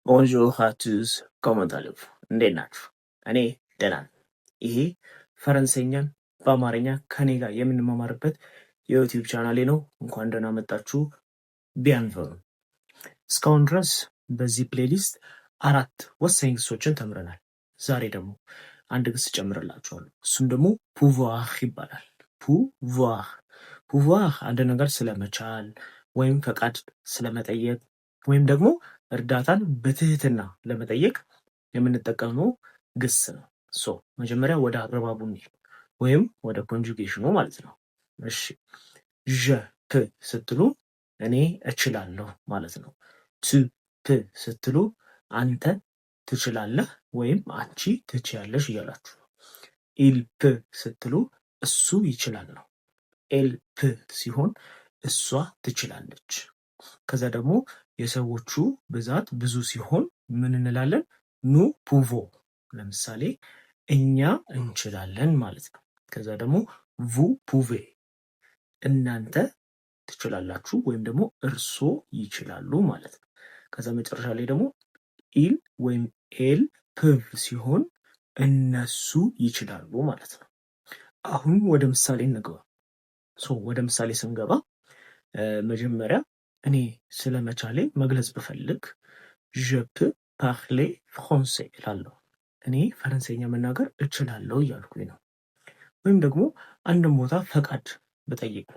ቦንጆur à tous comment allez-vous እንዴት ናችሁ? እኔ ደህና ነኝ። ይሄ ፈረንሳይኛን በአማርኛ ከኔ ጋር የምንማማርበት የዩቲዩብ ቻናሌ ነው። እንኳን ደህና መጣችሁ። ቢያንቨኑ እስካሁን ድረስ በዚህ ፕሌሊስት 4 ወሳኝ ግሶችን ተምረናል። ዛሬ ደግሞ አንድ ግስ ጨምርላችኋለሁ። እሱም ደግሞ ፑቫር ይባላል። ፑቫር አንድ ነገር ስለመቻል ወይም ፈቃድ ስለመጠየቅ ወይም ደግሞ እርዳታን በትህትና ለመጠየቅ የምንጠቀመው ግስ ነው። መጀመሪያ ወደ አረባቡ ወይም ወደ ኮንጁጌሽኑ ማለት ነው። እሺ ዠ ፕ ስትሉ እኔ እችላለሁ ማለት ነው። ቱ ፕ ስትሉ አንተ ትችላለህ ወይም አንቺ ትችያለሽ እያላችሁ ነው። ኢል ፕ ስትሉ እሱ ይችላል ነው። ኤል ፕ ሲሆን እሷ ትችላለች። ከዛ ደግሞ የሰዎቹ ብዛት ብዙ ሲሆን ምን እንላለን? ኑ ፑቮ። ለምሳሌ እኛ እንችላለን ማለት ነው። ከዛ ደግሞ ቡ ፑቬ እናንተ ትችላላችሁ ወይም ደግሞ እርሶ ይችላሉ ማለት ነው። ከዛ መጨረሻ ላይ ደግሞ ኢል ወይም ኤል ፕቭ ሲሆን እነሱ ይችላሉ ማለት ነው። አሁን ወደ ምሳሌ እንግባ። ወደ ምሳሌ ስንገባ መጀመሪያ እኔ ስለመቻሌ መግለጽ ብፈልግ je peux parler français እላለሁ። እኔ ፈረንሳይኛ መናገር እችላለሁ እያልኩኝ ነው። ወይም ደግሞ አንድን ቦታ ፈቃድ ብጠይቅ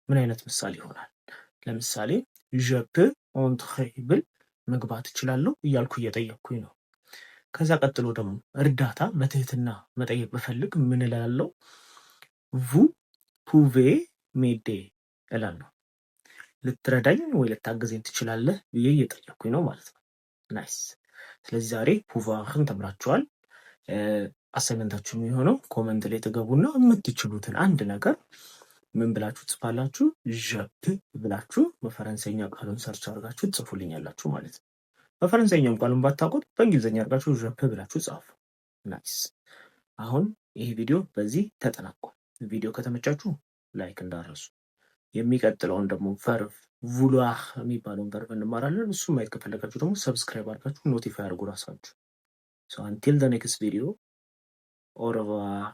ምን አይነት ምሳሌ ይሆናል? ለምሳሌ je peux entrer ብል መግባት እችላለሁ እያልኩ እየጠየቅኩኝ ነው። ከዛ ቀጥሎ ደግሞ እርዳታ በትህትና መጠየቅ ብፈልግ ምን እላለሁ? vous pouvez m'aider እላለሁ። ልትረዳኝ ወይ ልታገዘኝ ትችላለህ ብዬ እየጠየቅኩኝ ነው ማለት ነው። ናይስ። ስለዚህ ዛሬ ፑቫርን ተምራችኋል። አሳይመንታችሁ የሚሆነው ኮመንት ላይ ትገቡና የምትችሉትን አንድ ነገር ምን ብላችሁ ጽፋላችሁ? ዠፕ ብላችሁ በፈረንሳይኛ ቃሉን ሰርች አድርጋችሁ ጽፉልኛላችሁ ማለት ነው። በፈረንሳይኛም ቃሉን ባታውቁት በእንግሊዝኛ አድርጋችሁ ዠፕ ብላችሁ ጻፉ። ናይስ። አሁን ይሄ ቪዲዮ በዚህ ተጠናቋል። ቪዲዮ ከተመቻችሁ ላይክ እንዳረሱ። የሚቀጥለውን ደግሞ ቨርቭ ቮሉዋር የሚባለውን ቨርቭ እንማራለን። እሱ ማየት ከፈለጋችሁ ደግሞ ሰብስክራይብ አድርጋችሁ ኖቲፋይ አድርጉ ራሳችሁ። አንቲል ዘ ኔክስት ቪዲዮ ኦረቫር።